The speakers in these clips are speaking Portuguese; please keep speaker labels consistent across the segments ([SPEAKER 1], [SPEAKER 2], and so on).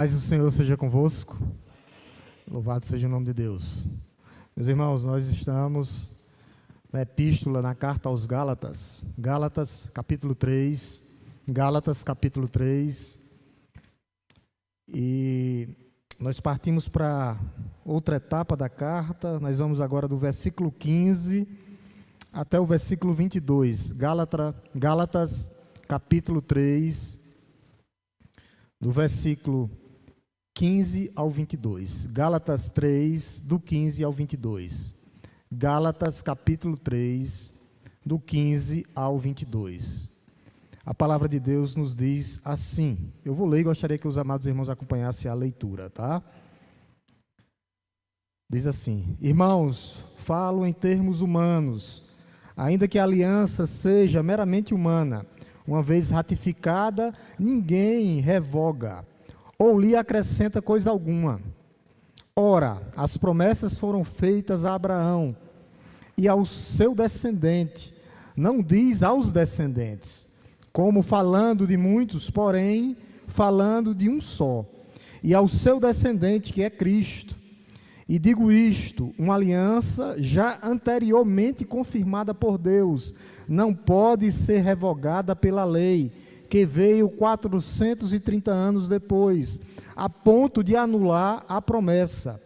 [SPEAKER 1] Paz do Senhor seja convosco. Louvado seja o nome de Deus. Meus irmãos, nós estamos na epístola, na carta aos Gálatas. Gálatas, capítulo 3. Gálatas, capítulo 3. E nós partimos para outra etapa da carta. Nós vamos agora do versículo 15 até o versículo 22. Gálatas, capítulo 3, do versículo 15 ao 22. Gálatas 3, do 15 ao 22. Gálatas, capítulo 3, do 15 ao 22. A palavra de Deus nos diz assim. Eu vou ler e gostaria que os amados irmãos acompanhassem a leitura, tá? Diz assim: Irmãos, falo em termos humanos, ainda que a aliança seja meramente humana, uma vez ratificada, ninguém revoga ou lhe acrescenta coisa alguma. Ora, as promessas foram feitas a Abraão e ao seu descendente, não diz aos descendentes, como falando de muitos, porém falando de um só, e ao seu descendente, que é Cristo. E digo isto, uma aliança já anteriormente confirmada por Deus, não pode ser revogada pela lei, que veio 430 anos depois, a ponto de anular a promessa,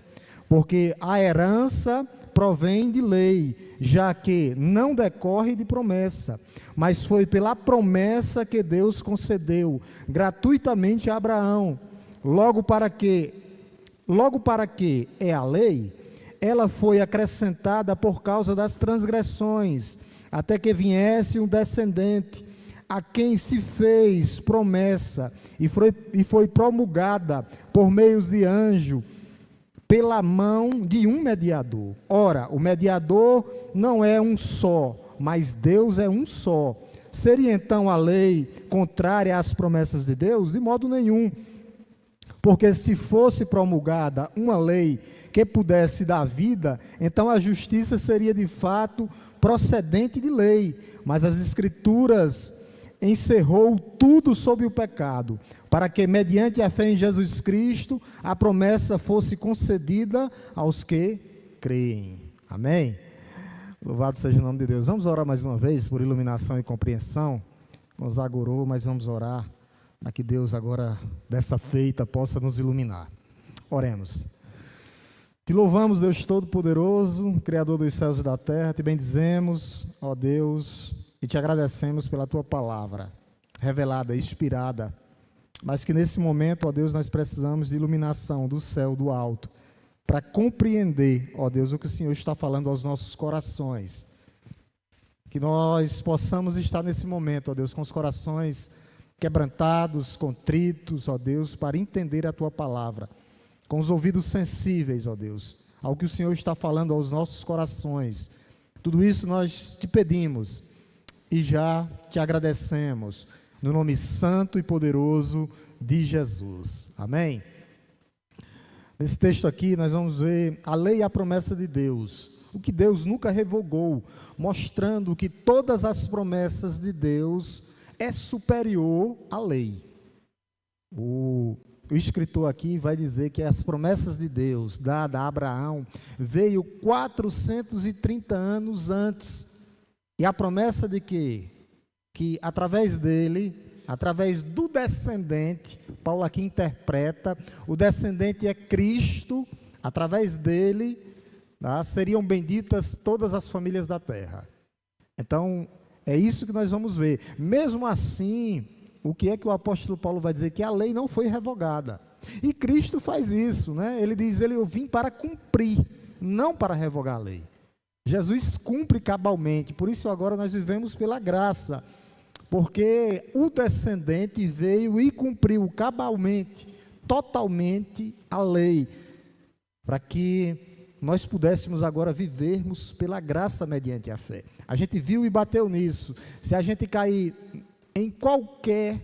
[SPEAKER 1] porque a herança provém de lei, já que não decorre de promessa, mas foi pela promessa que Deus concedeu gratuitamente a Abraão, logo para que é a lei, ela foi acrescentada por causa das transgressões, até que viesse um descendente, a quem se fez promessa e foi promulgada por meio de anjo, pela mão de um mediador. Ora, o mediador não é um só, mas Deus é um só. Seria então a lei contrária às promessas de Deus? De modo nenhum. Porque se fosse promulgada uma lei que pudesse dar vida, então a justiça seria de fato procedente de lei. Mas as Escrituras encerrou tudo sob o pecado, para que, mediante a fé em Jesus Cristo, a promessa fosse concedida aos que creem. Amém? Louvado seja o nome de Deus. Vamos orar mais uma vez por iluminação e compreensão. Gonzaga orou, mas vamos orar para que Deus agora, dessa feita, possa nos iluminar. Oremos. Te louvamos, Deus Todo-Poderoso, Criador dos céus e da terra, te bendizemos, ó Deus, e te agradecemos pela tua palavra, revelada, inspirada, mas que nesse momento, ó Deus, nós precisamos de iluminação do céu, do alto, para compreender, ó Deus, o que o Senhor está falando aos nossos corações. Que nós possamos estar nesse momento, ó Deus, com os corações quebrantados, contritos, ó Deus, para entender a tua palavra, com os ouvidos sensíveis, ó Deus, ao que o Senhor está falando aos nossos corações. Tudo isso nós te pedimos e já te agradecemos, no nome santo e poderoso de Jesus. Amém? Nesse texto aqui nós vamos ver a lei e a promessa de Deus, o que Deus nunca revogou, mostrando que todas as promessas de Deus é superior à lei. O escritor aqui vai dizer que as promessas de Deus, dadas a Abraão, veio 430 anos antes. E a promessa de quê? Que através dele, através do descendente, Paulo aqui interpreta, o descendente é Cristo, através dele, tá, seriam benditas todas as famílias da terra. Então, é isso que nós vamos ver. Mesmo assim, o que é que o apóstolo Paulo vai dizer? Que a lei não foi revogada. E Cristo faz isso, né? Ele diz, eu vim para cumprir, não para revogar a lei. Jesus cumpre cabalmente, por isso agora nós vivemos pela graça, porque o descendente veio e cumpriu cabalmente, totalmente a lei, para que nós pudéssemos agora vivermos pela graça mediante a fé. A gente viu e bateu nisso. Se a gente cair em qualquer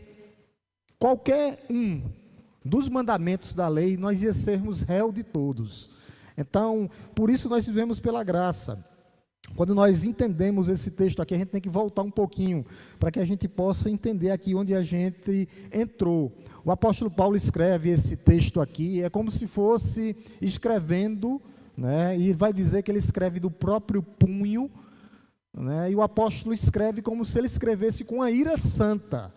[SPEAKER 1] um dos mandamentos da lei, nós ia sermos réu de todos. Então, por isso nós vivemos pela graça. Quando nós entendemos esse texto aqui, a gente tem que voltar um pouquinho, para que a gente possa entender aqui onde a gente entrou. O apóstolo Paulo escreve esse texto aqui, é como se fosse escrevendo, né, e vai dizer que ele escreve do próprio punho, né, e o apóstolo escreve como se ele escrevesse com a ira santa.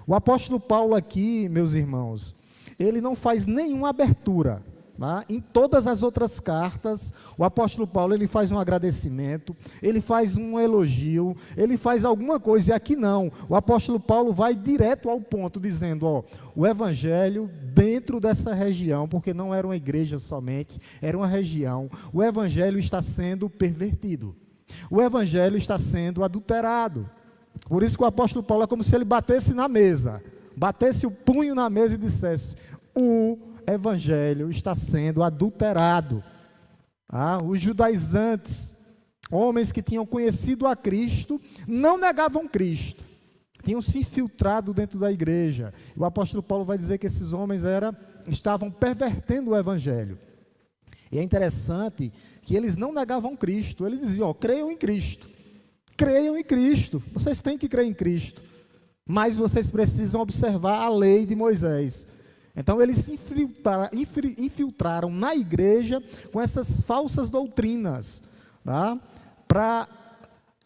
[SPEAKER 1] O apóstolo Paulo aqui, meus irmãos, ele não faz nenhuma abertura. Tá? Em todas as outras cartas, o apóstolo Paulo ele faz um agradecimento, ele faz um elogio, ele faz alguma coisa, e aqui não. O apóstolo Paulo vai direto ao ponto, dizendo, ó, o evangelho dentro dessa região, porque não era uma igreja somente, era uma região, o evangelho está sendo pervertido, o evangelho está sendo adulterado. Por isso que o apóstolo Paulo é como se ele batesse na mesa, batesse o punho na mesa e dissesse, o evangelho está sendo adulterado. Os judaizantes, homens que tinham conhecido a Cristo, não negavam Cristo, tinham se infiltrado dentro da igreja. O apóstolo Paulo vai dizer que esses homens estavam pervertendo o evangelho. E é interessante que eles não negavam Cristo, eles diziam, creiam em Cristo, vocês têm que crer em Cristo, mas vocês precisam observar a lei de Moisés. Então eles se infiltraram na igreja com essas falsas doutrinas, tá? Para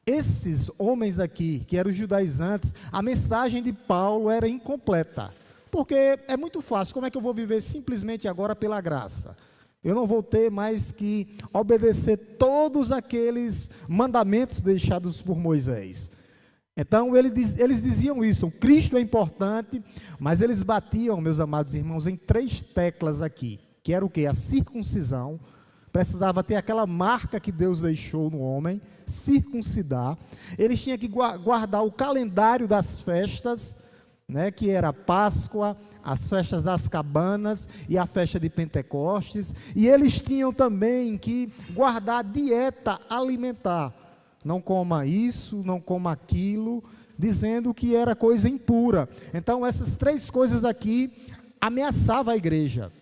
[SPEAKER 1] esses homens aqui, que eram os judaizantes, a mensagem de Paulo era incompleta, porque é muito fácil, como é que eu vou viver simplesmente agora pela graça? Eu não vou ter mais que obedecer todos aqueles mandamentos deixados por Moisés. Então, eles diziam isso, Cristo é importante, mas eles batiam, meus amados irmãos, em 3 teclas aqui, que era o quê? A circuncisão, precisava ter aquela marca que Deus deixou no homem, circuncidar, eles tinham que guardar o calendário das festas, né, que era a Páscoa, as festas das cabanas e a festa de Pentecostes, e eles tinham também que guardar a dieta alimentar, não coma isso, não coma aquilo, dizendo que era coisa impura. Então essas 3 coisas aqui ameaçavam a igreja.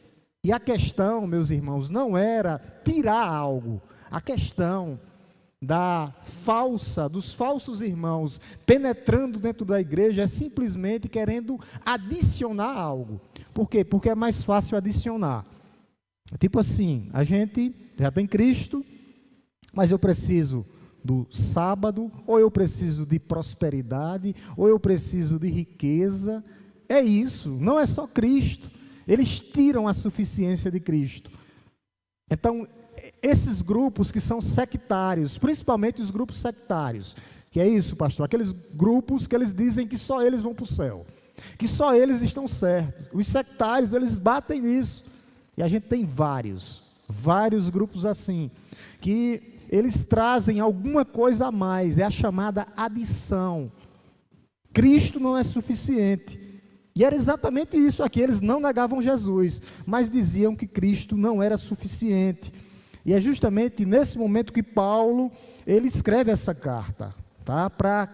[SPEAKER 1] E a questão, meus irmãos, não era tirar algo. A questão dos falsos irmãos penetrando dentro da igreja é simplesmente querendo adicionar algo. Por quê? Porque é mais fácil adicionar. Tipo assim, a gente já tem Cristo, mas eu preciso do sábado, ou eu preciso de prosperidade, ou eu preciso de riqueza. É isso, não é só Cristo. Eles tiram a suficiência de Cristo. Então, esses grupos que são sectários, principalmente os grupos sectários, que é isso, pastor, aqueles grupos que eles dizem que só eles vão para o céu, que só eles estão certos. Os sectários, eles batem nisso. E a gente tem vários grupos assim, que eles trazem alguma coisa a mais, é a chamada adição. Cristo não é suficiente. E era exatamente isso aqui, eles não negavam Jesus, mas diziam que Cristo não era suficiente. E é justamente nesse momento que Paulo, ele escreve essa carta, tá? Para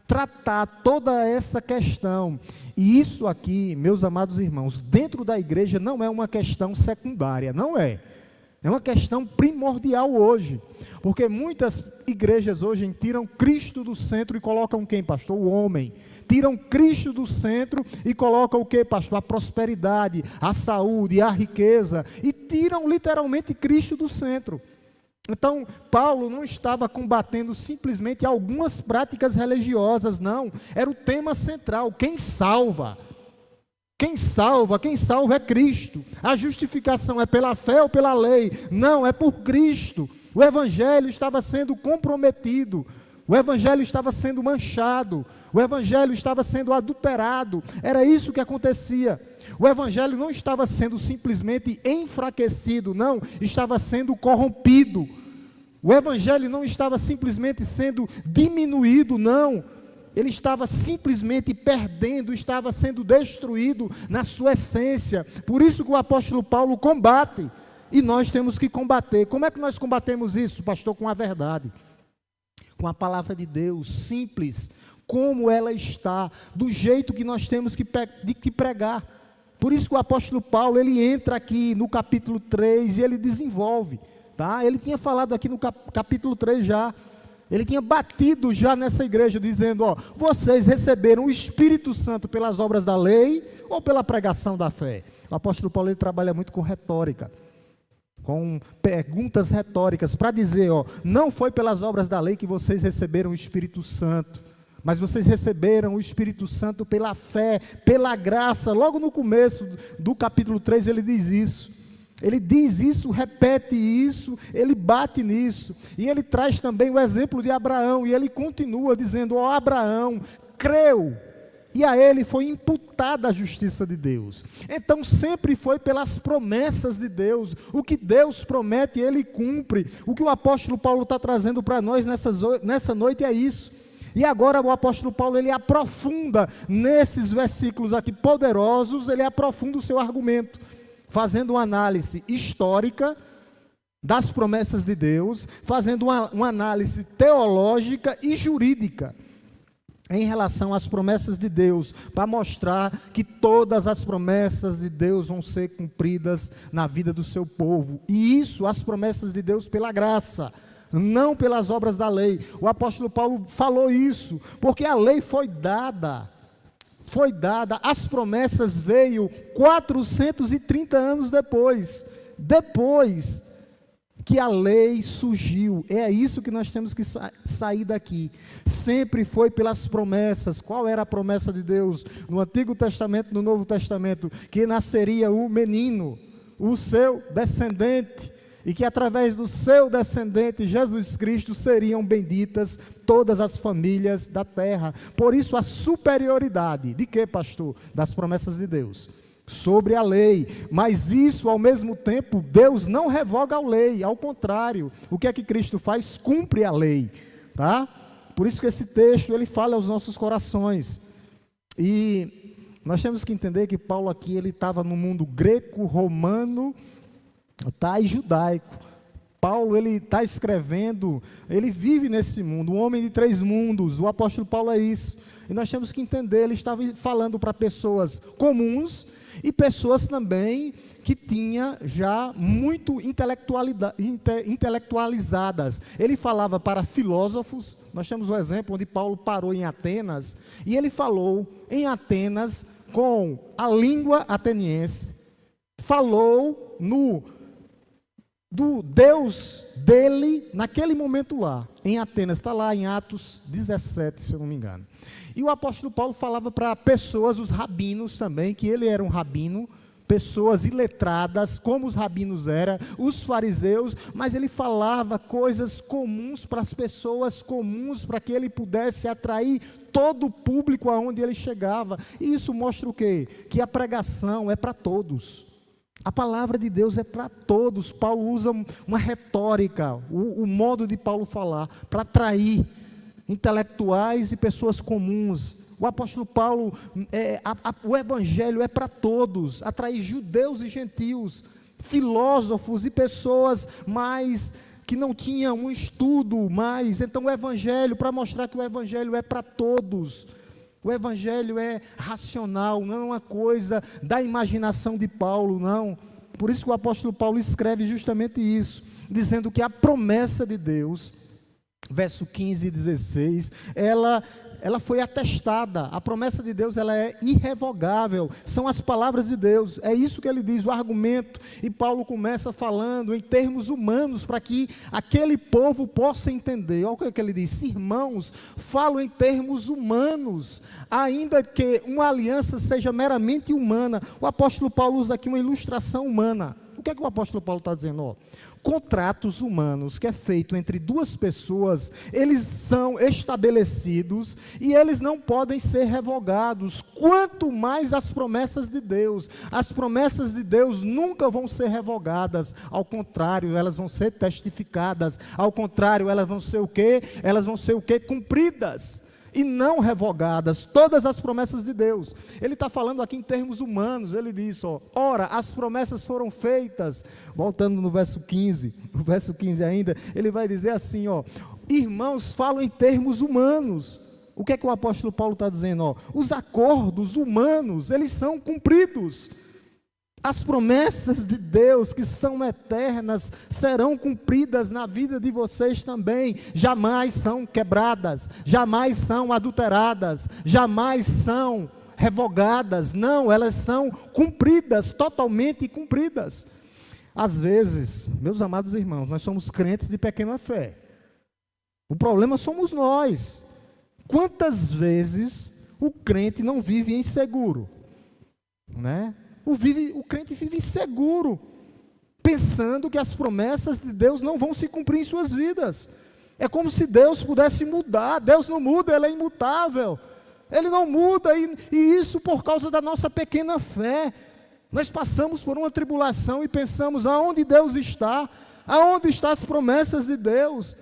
[SPEAKER 1] tratar toda essa questão. E isso aqui, meus amados irmãos, dentro da igreja não é uma questão secundária, não é. É uma questão primordial hoje, porque muitas igrejas hoje tiram Cristo do centro e colocam quem, pastor? O homem. Tiram Cristo do centro e colocam o que, pastor? A prosperidade, a saúde, a riqueza, e tiram literalmente Cristo do centro. Então, Paulo não estava combatendo simplesmente algumas práticas religiosas, não. Era o tema central, quem salva? Quem salva é Cristo. A justificação é pela fé ou pela lei? Não, é por Cristo. O evangelho estava sendo comprometido, o evangelho estava sendo manchado, o evangelho estava sendo adulterado. Era isso que acontecia. O evangelho não estava sendo simplesmente enfraquecido, não, estava sendo corrompido. O evangelho não estava simplesmente sendo diminuído, não. Ele estava simplesmente perdendo, estava sendo destruído na sua essência. Por isso que o apóstolo Paulo combate, e nós temos que combater. Como é que nós combatemos isso, pastor? Com a verdade, com a palavra de Deus, simples, como ela está, do jeito que nós temos que pregar. Por isso que o apóstolo Paulo, ele entra aqui no capítulo 3 e ele desenvolve, tá? Ele tinha falado aqui no capítulo 3 já, Ele tinha batido já nessa igreja, dizendo, ó, vocês receberam o Espírito Santo pelas obras da lei ou pela pregação da fé? O apóstolo Paulo, ele trabalha muito com retórica, com perguntas retóricas, para dizer, ó, não foi pelas obras da lei que vocês receberam o Espírito Santo, mas vocês receberam o Espírito Santo pela fé, pela graça. Logo no começo do capítulo 3 ele diz isso. Ele diz isso, repete isso, ele bate nisso. E ele traz também o exemplo de Abraão, e ele continua dizendo, ó, Abraão creu, e a ele foi imputada a justiça de Deus. Então sempre foi pelas promessas de Deus. O que Deus promete, ele cumpre. O que o apóstolo Paulo está trazendo para nós nessa noite é isso. E agora o apóstolo Paulo, ele aprofunda nesses versículos aqui poderosos, ele aprofunda o seu argumento, fazendo uma análise histórica das promessas de Deus, fazendo uma análise teológica e jurídica em relação às promessas de Deus, para mostrar que todas as promessas de Deus vão ser cumpridas na vida do seu povo. E isso, as promessas de Deus pela graça, não pelas obras da lei. O apóstolo Paulo falou isso, porque a lei foi dada, as promessas veio 430 anos depois que a lei surgiu. É isso que nós temos que sair daqui. Sempre foi pelas promessas. Qual era a promessa de Deus no Antigo Testamento, no Novo Testamento? Que nasceria o menino, o seu descendente, e que através do seu descendente, Jesus Cristo, seriam benditas todas as famílias da terra. Por isso a superioridade, de quê, pastor? Das promessas de Deus sobre a lei. Mas isso, ao mesmo tempo, Deus não revoga a lei, ao contrário. O que é que Cristo faz? Cumpre a lei, tá? Por isso que esse texto, ele fala aos nossos corações. E nós temos que entender que Paulo aqui, ele estava no mundo greco, romano, e judaico. Paulo, ele está escrevendo, ele vive nesse mundo, um homem de 3 mundos. O apóstolo Paulo é isso. E nós temos que entender, ele estava falando para pessoas comuns e pessoas também que tinha já muito intelectualizadas. Ele falava para filósofos. Nós temos um exemplo onde Paulo parou em Atenas, e ele falou em Atenas com a língua ateniense, falou do Deus dele, naquele momento lá, em Atenas, está lá em Atos 17, se eu não me engano. E o apóstolo Paulo falava para pessoas, os rabinos também, que ele era um rabino, pessoas iletradas, como os rabinos eram, os fariseus, mas ele falava coisas comuns para as pessoas comuns, para que ele pudesse atrair todo o público aonde ele chegava. E isso mostra o quê? Que a pregação é para todos. A palavra de Deus é para todos. Paulo usa uma retórica, o modo de Paulo falar, para atrair intelectuais e pessoas comuns. O apóstolo Paulo, o evangelho é para todos, atrair judeus e gentios, filósofos e pessoas mais que não tinham um estudo mais. Então o evangelho, para mostrar que o evangelho é para todos. O evangelho é racional, não é uma coisa da imaginação de Paulo, não. Por isso que o apóstolo Paulo escreve justamente isso, dizendo que a promessa de Deus, verso 15 e 16, ela foi atestada. A promessa de Deus, ela é irrevogável, são as palavras de Deus, é isso que ele diz, o argumento. E Paulo começa falando em termos humanos, para que aquele povo possa entender. Olha o que ele diz: irmãos, falo em termos humanos, ainda que uma aliança seja meramente humana. O apóstolo Paulo usa aqui uma ilustração humana. O que é que o apóstolo Paulo está dizendo? Ó, contratos humanos que é feito entre duas pessoas, eles são estabelecidos e eles não podem ser revogados, quanto mais as promessas de Deus. As promessas de Deus nunca vão ser revogadas, ao contrário, elas vão ser testificadas, ao contrário, elas vão ser o quê? Elas vão ser o quê? Cumpridas e não revogadas, todas as promessas de Deus. Ele está falando aqui em termos humanos. Ele diz, ó, ora, as promessas foram feitas. Voltando no verso 15, o verso 15 ainda, ele vai dizer assim, ó, irmãos, falam em termos humanos. O que é que o apóstolo Paulo está dizendo? Ó, os acordos humanos, eles são cumpridos. As promessas de Deus, que são eternas, serão cumpridas na vida de vocês também. Jamais são quebradas, jamais são adulteradas, jamais são revogadas. Não, elas são cumpridas, totalmente cumpridas. Às vezes, meus amados irmãos, nós somos crentes de pequena fé. O problema somos nós. Quantas vezes o crente não vive inseguro, né? O crente vive inseguro, pensando que as promessas de Deus não vão se cumprir em suas vidas. É como se Deus pudesse mudar. Deus não muda, Ele é imutável. Ele não muda, e isso por causa da nossa pequena fé. Nós passamos por uma tribulação e pensamos, aonde Deus está? Aonde estão as promessas de Deus?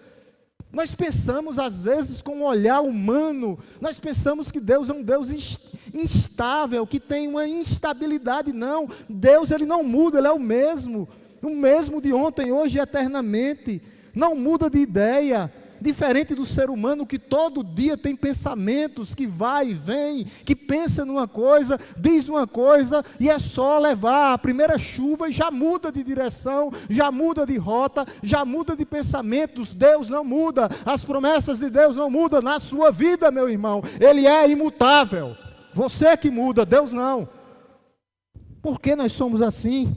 [SPEAKER 1] Nós pensamos às vezes com um olhar humano, nós pensamos que Deus é um Deus instável, que tem uma instabilidade. Não, Deus, Ele não muda, Ele é o mesmo de ontem, hoje e eternamente. Não muda de ideia, diferente do ser humano que todo dia tem pensamentos, que vai e vem, que pensa numa coisa, diz uma coisa, e é só levar a primeira chuva e já muda de direção, já muda de rota, já muda de pensamentos. Deus não muda, as promessas de Deus não mudam na sua vida, meu irmão. Ele é imutável. Você que muda, Deus não. Por que nós somos assim?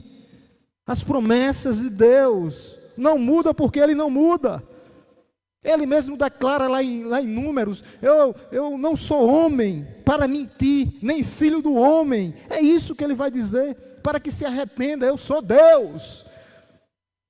[SPEAKER 1] As promessas de Deus não mudam porque Ele não muda. Ele mesmo declara lá em Números, eu não sou homem para mentir, nem filho do homem. É isso que ele vai dizer, para que se arrependa, eu sou Deus.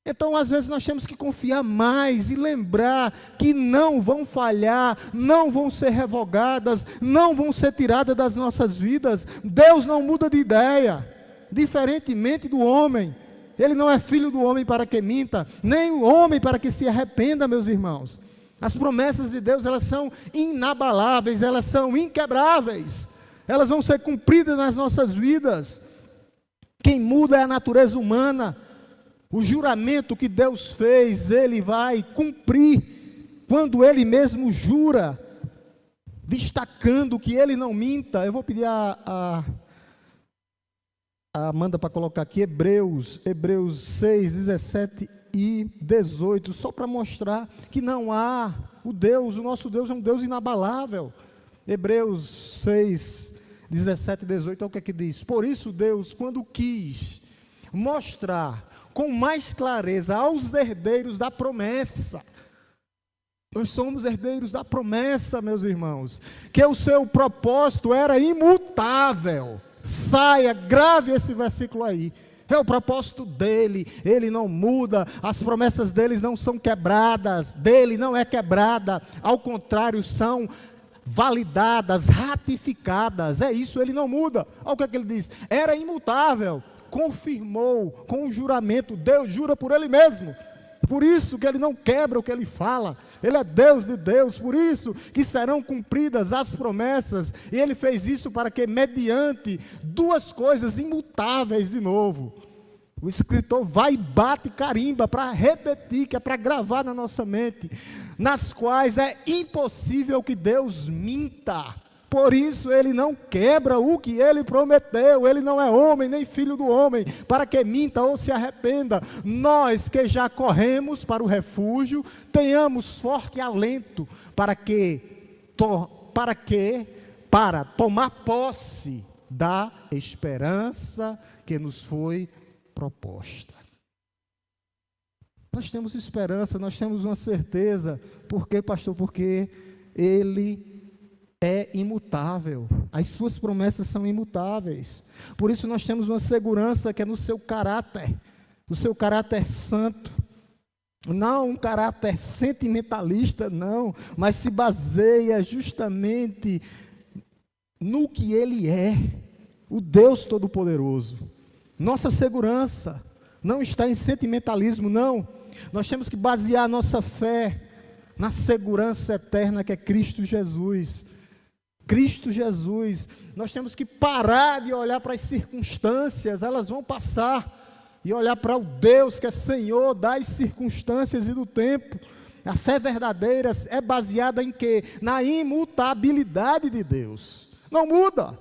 [SPEAKER 1] Então, às vezes, nós temos que confiar mais e lembrar que não vão falhar, não vão ser revogadas, não vão ser tiradas das nossas vidas. Deus não muda de ideia, diferentemente do homem. Ele não é filho do homem para que minta, nem o homem para que se arrependa, meus irmãos. As promessas de Deus, elas são inabaláveis, elas são inquebráveis. Elas vão ser cumpridas nas nossas vidas. Quem muda é a natureza humana. O juramento que Deus fez, Ele vai cumprir. Quando Ele mesmo jura, destacando que Ele não minta. Eu vou pedir a Amanda para colocar aqui Hebreus 6, 17 e 18, só para mostrar que não há o nosso Deus é um Deus inabalável. Hebreus 6, 17 e 18, é o que é que diz: por isso Deus, quando quis mostrar com mais clareza aos herdeiros da promessa, nós somos herdeiros da promessa, meus irmãos, que o seu propósito era imutável. Grave esse versículo aí. É o propósito dele, ele não muda, as promessas dele não são quebradas, dele não é quebrada, ao contrário, são validadas, ratificadas. É isso, ele não muda. Olha o que é que ele diz: era imutável, confirmou com o juramento. Deus jura por ele mesmo, por isso que ele não quebra o que ele fala. Ele é Deus de Deus, por isso que serão cumpridas as promessas. E Ele fez isso para que, mediante duas coisas imutáveis, de novo, o escritor vai e bate carimba para repetir, que é para gravar na nossa mente, nas quais é impossível que Deus minta. Por isso Ele não quebra o que Ele prometeu. Ele não é homem, nem filho do homem, para que minta ou se arrependa. Nós que já corremos para o refúgio, tenhamos forte alento para tomar posse da esperança que nos foi proposta. Nós temos esperança, nós temos uma certeza. Por quê, pastor? Porque Ele é imutável, as suas promessas são imutáveis. Por isso nós temos uma segurança que é no seu caráter, o seu caráter santo. Não um caráter sentimentalista, não, mas se baseia justamente no que Ele é, o Deus Todo-Poderoso. Nossa segurança não está em sentimentalismo, não. Nós temos que basear a nossa fé na segurança eterna que é Cristo Jesus. Cristo Jesus. Nós temos que parar de olhar para as circunstâncias, elas vão passar, e olhar para o Deus que é Senhor das circunstâncias e do tempo. A fé verdadeira é baseada em quê? Na imutabilidade de Deus. Não muda.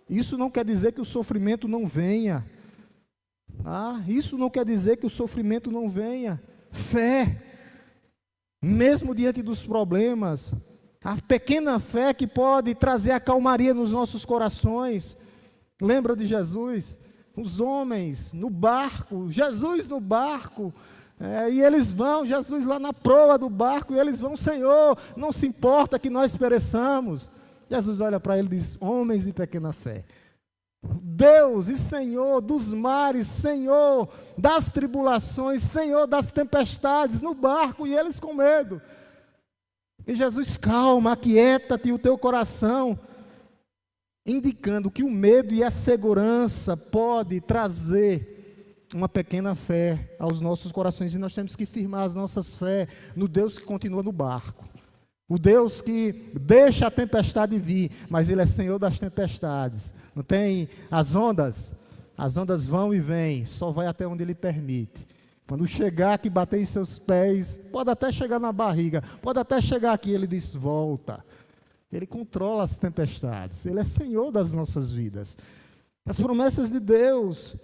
[SPEAKER 1] Isso não quer dizer que o sofrimento não venha. Isso não quer dizer que o sofrimento não venha. Fé, mesmo diante dos problemas, a pequena fé que pode trazer a calmaria nos nossos corações. Lembra de Jesus? Os homens no barco, Jesus no barco, e eles vão, Jesus lá na proa do barco, e eles vão: Senhor, não se importa que nós pereçamos. Jesus olha para ele e diz: homens de pequena fé. Deus e Senhor dos mares, Senhor das tribulações, Senhor das tempestades no barco, e eles com medo. E Jesus: calma, aquieta-te o teu coração, indicando que o medo e a segurança pode trazer uma pequena fé aos nossos corações, e nós temos que firmar as nossas fé no Deus que continua no barco, o Deus que deixa a tempestade vir, mas Ele é Senhor das tempestades. Não tem as ondas vão e vêm, só vai até onde Ele permite. Quando chegar que bater em seus pés, pode até chegar na barriga, pode até chegar aqui, Ele diz: volta. Ele controla as tempestades, Ele é Senhor das nossas vidas. As promessas de Deus,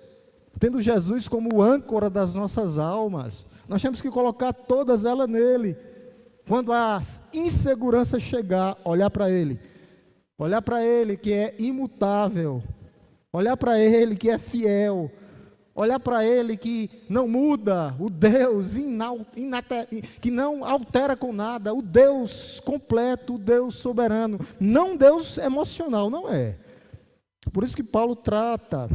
[SPEAKER 1] tendo Jesus como âncora das nossas almas, nós temos que colocar todas elas nele. Quando a insegurança chegar, olhar para Ele que é imutável, olhar para Ele que é fiel, olhar para Ele que não muda, o Deus que não altera com nada, o Deus completo, o Deus soberano, não Deus emocional, não é. Por isso que Paulo trata,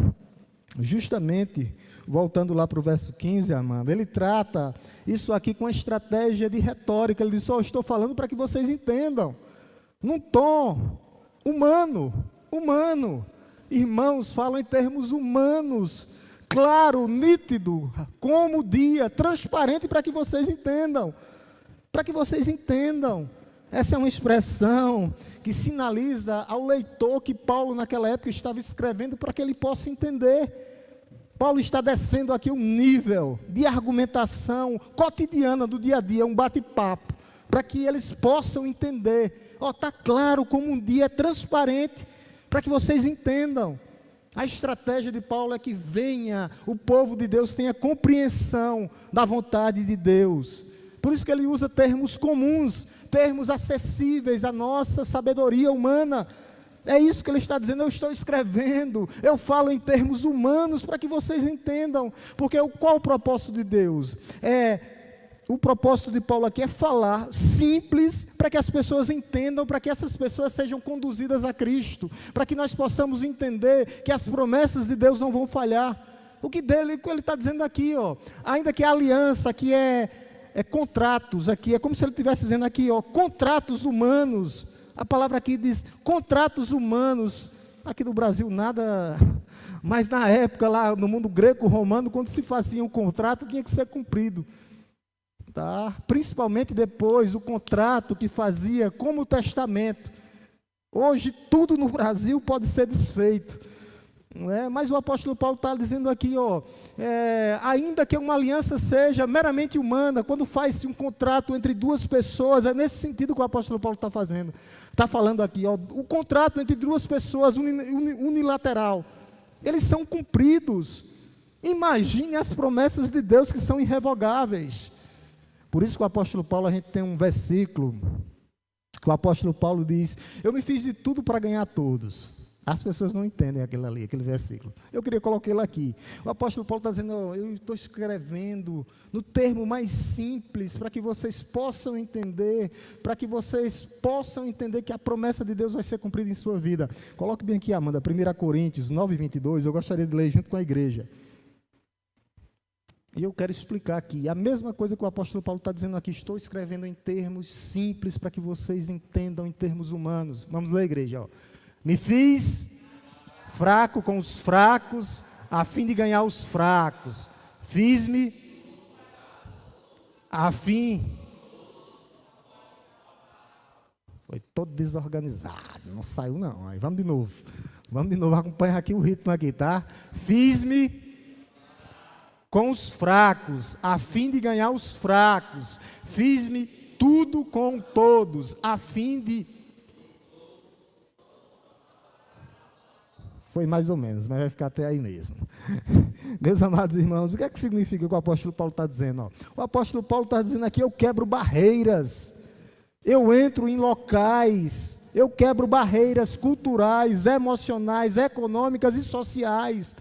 [SPEAKER 1] justamente, voltando lá para o verso 15, Amanda, ele trata isso aqui com a estratégia de retórica. Ele diz: estou falando para que vocês entendam, num tom humano. Irmãos, falam em termos humanos, claro, nítido, como o dia, transparente, para que vocês entendam. Essa é uma expressão que sinaliza ao leitor que Paulo naquela época estava escrevendo para que ele possa entender. Paulo está descendo aqui um nível de argumentação cotidiana do dia a dia, um bate-papo, para que eles possam entender. Está claro como um dia é transparente, para que vocês entendam. A estratégia de Paulo é que o povo de Deus tenha compreensão da vontade de Deus. Por isso que ele usa termos comuns, termos acessíveis à nossa sabedoria humana. É isso que ele está dizendo: eu estou escrevendo, eu falo em termos humanos para que vocês entendam, porque qual o propósito de Deus? O propósito de Paulo aqui é falar simples para que as pessoas entendam, para que essas pessoas sejam conduzidas a Cristo, para que nós possamos entender que as promessas de Deus não vão falhar. O que ele está dizendo aqui, ainda que a aliança aqui é contratos, aqui é como se ele estivesse dizendo aqui, contratos humanos. A palavra aqui diz contratos humanos. Aqui no Brasil nada, mas na época lá no mundo greco-romano, quando se fazia um contrato, tinha que ser cumprido. Principalmente depois, o contrato que fazia como o testamento. Hoje tudo no Brasil pode ser desfeito. Mas o apóstolo Paulo está dizendo aqui, ainda que uma aliança seja meramente humana, quando faz-se um contrato entre duas pessoas, é nesse sentido que o apóstolo Paulo está falando aqui, o contrato entre duas pessoas, unilateral, eles são cumpridos. Imagine as promessas de Deus que são irrevogáveis. Por isso que o apóstolo Paulo, a gente tem um versículo, que o apóstolo Paulo diz: eu me fiz de tudo para ganhar todos. As pessoas não entendem aquele versículo. Eu queria colocar ele aqui. O apóstolo Paulo está dizendo: eu estou escrevendo no termo mais simples, para que vocês possam entender, que a promessa de Deus vai ser cumprida em sua vida. Coloque bem aqui, Amanda, 1 Coríntios 9:22, eu gostaria de ler junto com a igreja. E eu quero explicar aqui, a mesma coisa que o apóstolo Paulo está dizendo aqui, estou escrevendo em termos simples, para que vocês entendam em termos humanos. Vamos ler, igreja, Me fiz fraco com os fracos, a fim de ganhar os fracos. Fiz-me a fim. Foi todo desorganizado, não saiu não. Aí vamos de novo, acompanhar aqui o ritmo aqui, tá? Fiz-me com os fracos, a fim de ganhar os fracos. Fiz-me tudo com todos, a fim de... Foi mais ou menos, mas vai ficar até aí mesmo. Meus amados irmãos, o que é que significa o que o apóstolo Paulo está dizendo? Ó? O apóstolo Paulo está dizendo aqui: eu quebro barreiras, eu entro em locais, eu quebro barreiras culturais, emocionais, econômicas e sociais.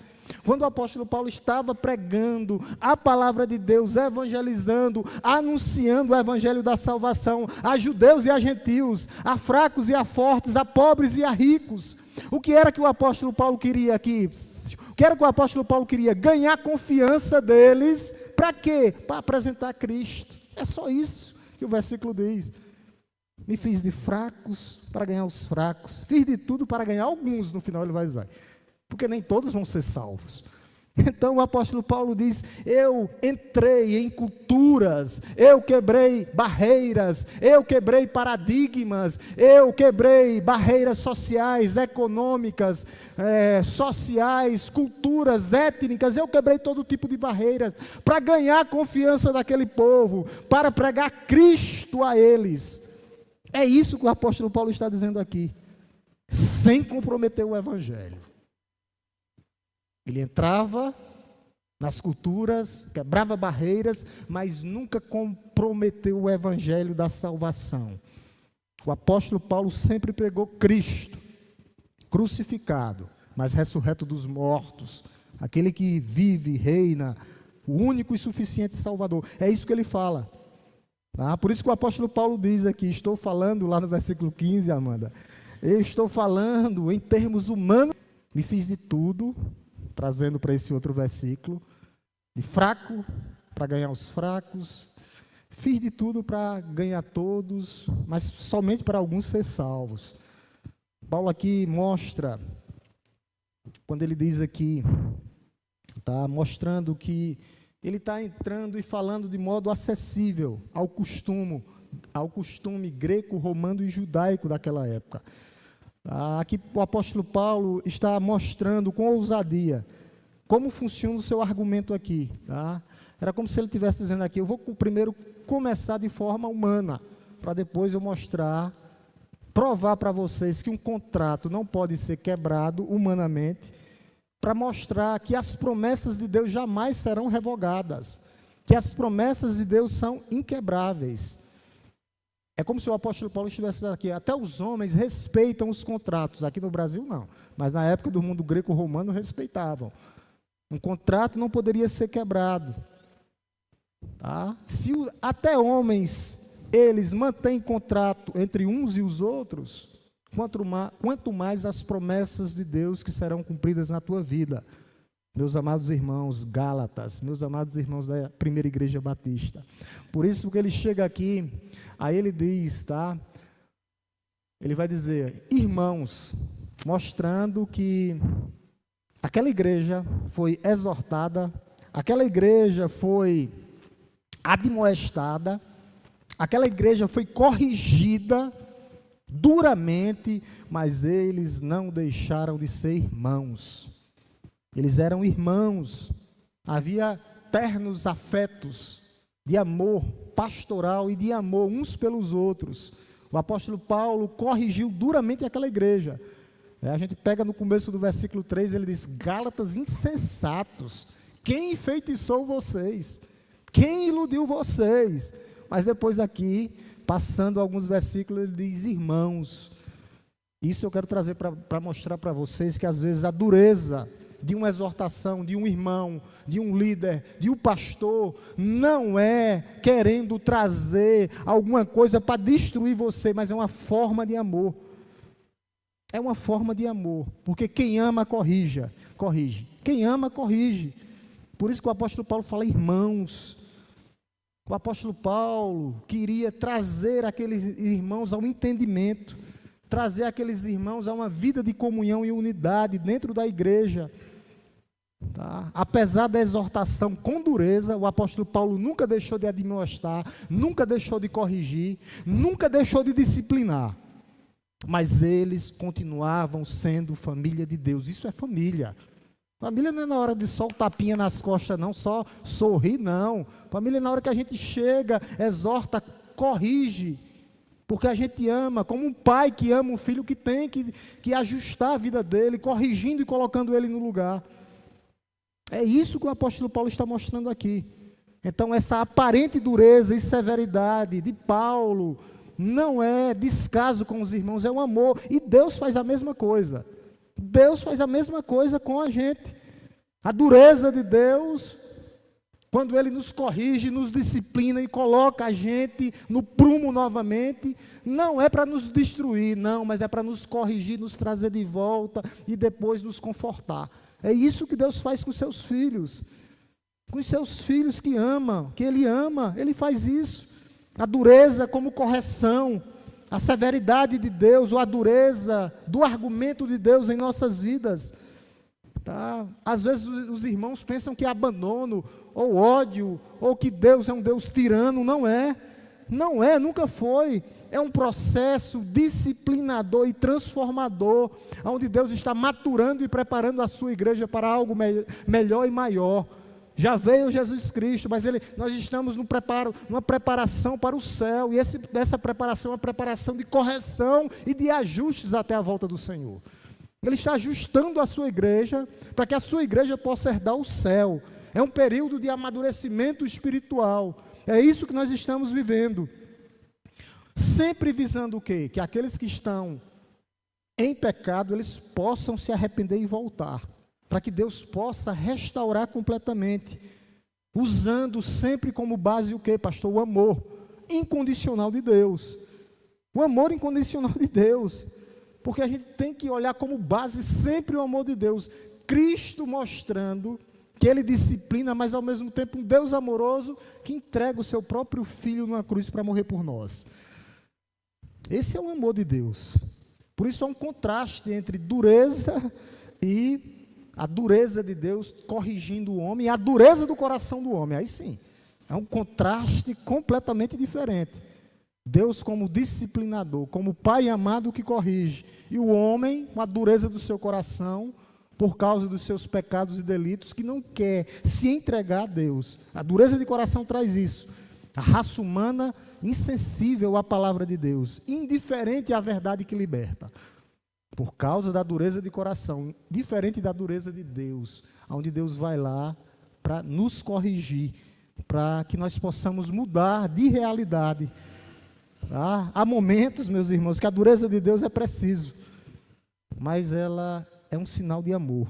[SPEAKER 1] Quando o apóstolo Paulo estava pregando a palavra de Deus, evangelizando, anunciando o evangelho da salvação a judeus e a gentios, a fracos e a fortes, a pobres e a ricos, o que era que o apóstolo Paulo queria aqui? O que era que o apóstolo Paulo queria? Ganhar a confiança deles. Para quê? Para apresentar Cristo. É só isso que o versículo diz. Me fiz de fracos para ganhar os fracos, fiz de tudo para ganhar alguns, no final ele vai dizer, porque nem todos vão ser salvos. Então o apóstolo Paulo diz: eu entrei em culturas, eu quebrei barreiras, eu quebrei paradigmas, eu quebrei barreiras sociais, econômicas, sociais, culturas, étnicas, eu quebrei todo tipo de barreiras, para ganhar a confiança daquele povo, para pregar Cristo a eles. É isso que o apóstolo Paulo está dizendo aqui, sem comprometer o evangelho. Ele entrava nas culturas, quebrava barreiras, mas nunca comprometeu o evangelho da salvação. O apóstolo Paulo sempre pregou Cristo, crucificado, mas ressurreto dos mortos, aquele que vive, reina, o único e suficiente Salvador. É isso que ele fala. Tá? Por isso que o apóstolo Paulo diz aqui, estou falando lá no versículo 15, Amanda, eu estou falando em termos humanos, me fiz de tudo, trazendo para esse outro versículo, de fraco para ganhar os fracos, fiz de tudo para ganhar todos, mas somente para alguns ser salvos. Paulo aqui mostra, quando ele diz aqui, está mostrando que ele está entrando e falando de modo acessível ao costume greco, romano e judaico daquela época. Aqui o apóstolo Paulo está mostrando com ousadia como funciona o seu argumento aqui. Tá? Era como se ele estivesse dizendo aqui: eu vou primeiro começar de forma humana, para depois eu mostrar, provar para vocês que um contrato não pode ser quebrado humanamente, para mostrar que as promessas de Deus jamais serão revogadas, que as promessas de Deus são inquebráveis. É como se o apóstolo Paulo estivesse aqui: até os homens respeitam os contratos. Aqui no Brasil não, mas na época do mundo greco-romano respeitavam. Um contrato não poderia ser quebrado. Tá? Se até homens, eles mantêm contrato entre uns e os outros, quanto mais as promessas de Deus que serão cumpridas na tua vida. Meus amados irmãos Gálatas, meus amados irmãos da Primeira Igreja Batista. Por isso que ele chega aqui, aí ele diz, tá? Ele vai dizer: irmãos, mostrando que aquela igreja foi exortada, aquela igreja foi admoestada, aquela igreja foi corrigida duramente, mas eles não deixaram de ser irmãos. Eles eram irmãos, havia ternos afetos de amor pastoral e de amor uns pelos outros. O apóstolo Paulo corrigiu duramente aquela igreja. A gente pega no começo do versículo 3, ele diz: Gálatas insensatos, quem enfeitiçou vocês? Quem iludiu vocês? Mas depois aqui, passando alguns versículos, ele diz: irmãos. Isso eu quero trazer para mostrar para vocês que às vezes a dureza de uma exortação, de um irmão, de um líder, de um pastor, não é querendo trazer alguma coisa para destruir você, mas é uma forma de amor. É uma forma de amor, porque quem ama corrige. Quem ama corrige. Por isso que o apóstolo Paulo fala irmãos. O apóstolo Paulo queria trazer aqueles irmãos ao entendimento, trazer aqueles irmãos a uma vida de comunhão e unidade dentro da igreja. Tá? Apesar da exortação com dureza, o apóstolo Paulo nunca deixou de admoestar, nunca deixou de corrigir, nunca deixou de disciplinar. Mas eles continuavam sendo família de Deus. Isso é família. Família não é na hora de só o tapinha nas costas, não, só sorrir, não. Família é na hora que a gente chega, exorta, corrige. Porque a gente ama, como um pai que ama um filho que tem que ajustar a vida dele, corrigindo e colocando ele no lugar. É isso que o apóstolo Paulo está mostrando aqui. Então, essa aparente dureza e severidade de Paulo não é descaso com os irmãos, é um amor. E Deus faz a mesma coisa. Deus faz a mesma coisa com a gente. A dureza de Deus, quando Ele nos corrige, nos disciplina e coloca a gente no prumo novamente, não é para nos destruir, não, mas é para nos corrigir, nos trazer de volta e depois nos confortar. É isso que Deus faz com seus filhos. Com os seus filhos que ama, que Ele ama, Ele faz isso. A dureza como correção, a severidade de Deus, ou a dureza do argumento de Deus em nossas vidas. Tá? Às vezes os irmãos pensam que abandono, ou ódio, ou que Deus é um Deus tirano. Não é. Não é, nunca foi. É um processo disciplinador e transformador, onde Deus está maturando e preparando a sua igreja para algo melhor e maior. Já veio Jesus Cristo, mas nós estamos numa preparação para o céu, e essa preparação é uma preparação de correção e de ajustes até a volta do Senhor. Ele está ajustando a sua igreja, para que a sua igreja possa herdar o céu. É um período de amadurecimento espiritual. É isso que nós estamos vivendo. Sempre visando o quê? Que aqueles que estão em pecado, eles possam se arrepender e voltar. Para que Deus possa restaurar completamente, usando sempre como base o quê, pastor? O amor incondicional de Deus. O amor incondicional de Deus. Porque a gente tem que olhar como base sempre o amor de Deus. Cristo mostrando que Ele disciplina, mas ao mesmo tempo um Deus amoroso que entrega o seu próprio Filho numa cruz para morrer por nós. Esse é o amor de Deus. Por isso há um contraste entre dureza e a dureza de Deus corrigindo o homem e a dureza do coração do homem. Aí sim, é um contraste completamente diferente. Deus como disciplinador, como pai amado que corrige, e o homem com a dureza do seu coração, por causa dos seus pecados e delitos, que não quer se entregar a Deus. A dureza de coração traz isso. A raça humana insensível à palavra de Deus, indiferente à verdade que liberta. Por causa da dureza de coração, diferente da dureza de Deus, onde Deus vai lá para nos corrigir, para que nós possamos mudar de realidade. Tá? Há momentos, meus irmãos, que a dureza de Deus é preciso, mas ela é um sinal de amor.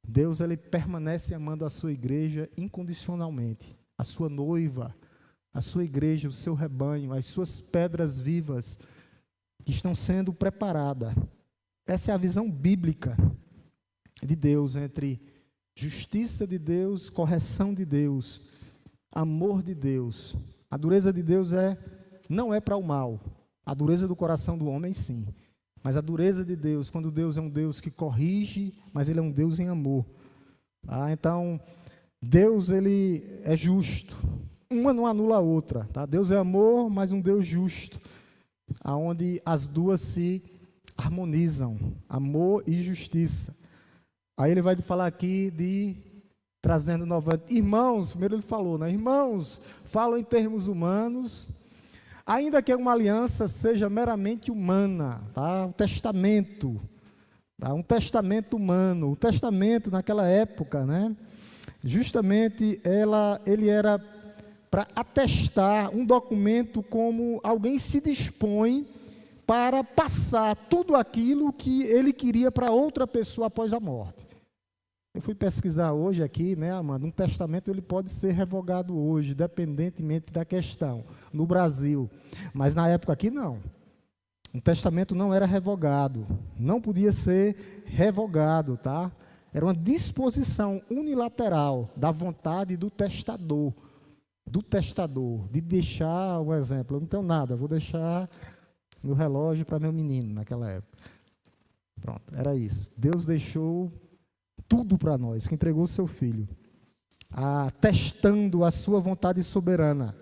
[SPEAKER 1] Deus, Ele permanece amando a sua igreja incondicionalmente, a sua noiva, a sua igreja, o seu rebanho, as suas pedras vivas que estão sendo preparadas. Essa é a visão bíblica de Deus, entre justiça de Deus, correção de Deus, amor de Deus. A dureza de Deus não é para o mal. A dureza do coração do homem, sim. Mas a dureza de Deus, quando Deus é um Deus que corrige, mas Ele é um Deus em amor. Então, Deus, Ele é justo. Uma não anula a outra. Tá? Deus é amor, mas um Deus justo, aonde as duas se harmonizam, amor e justiça. Aí ele vai falar aqui trazendo novamente, irmãos, primeiro ele falou, né? Irmãos, falam em termos humanos, ainda que uma aliança seja meramente humana, tá? Um testamento, tá? Um testamento humano, o testamento naquela época, né? Justamente ele era para atestar um documento como alguém se dispõe para passar tudo aquilo que ele queria para outra pessoa após a morte. Eu fui pesquisar hoje aqui, né, Amanda? Um testamento ele pode ser revogado hoje, independentemente da questão, no Brasil. Mas na época aqui não. Um testamento não era revogado, não podia ser revogado, tá? Era uma disposição unilateral da vontade do testador, de deixar, um exemplo, eu não tenho nada, vou deixar meu relógio para meu menino naquela época. Pronto, era isso. Deus deixou tudo para nós, que entregou o seu filho, atestando a sua vontade soberana.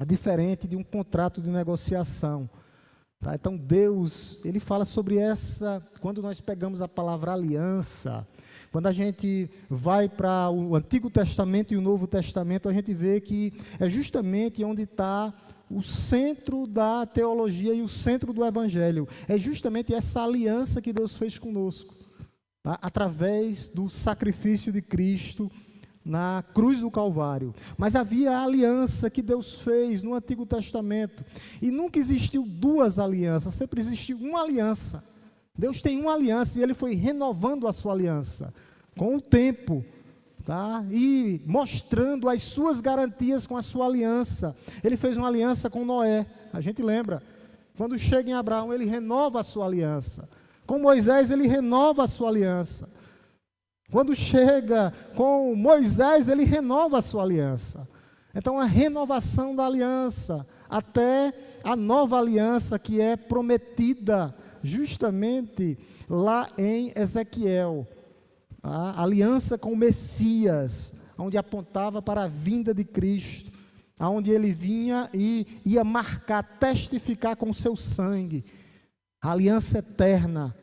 [SPEAKER 1] É diferente de um contrato de negociação. Tá? Então Deus, Ele fala sobre quando nós pegamos a palavra aliança, quando a gente vai para o Antigo Testamento e o Novo Testamento, a gente vê que é justamente onde está o centro da teologia e o centro do Evangelho. É justamente essa aliança que Deus fez conosco. tá? Através do sacrifício de Cristo na cruz do Calvário. Mas havia a aliança que Deus fez no Antigo Testamento. E nunca existiu duas alianças, sempre existiu uma aliança. Deus tem uma aliança e Ele foi renovando a sua aliança com o tempo, tá? E mostrando as suas garantias com a sua aliança. Ele fez uma aliança com Noé, a gente lembra. Quando chega em Abraão, Ele renova a sua aliança. Com Moisés, Ele renova a sua aliança. Quando chega com Moisés, Ele renova a sua aliança. Então, a renovação da aliança, até a nova aliança que é prometida justamente lá em Ezequiel. A aliança com o Messias, onde apontava para a vinda de Cristo, onde Ele vinha e ia marcar, testificar com o seu sangue. A aliança eterna.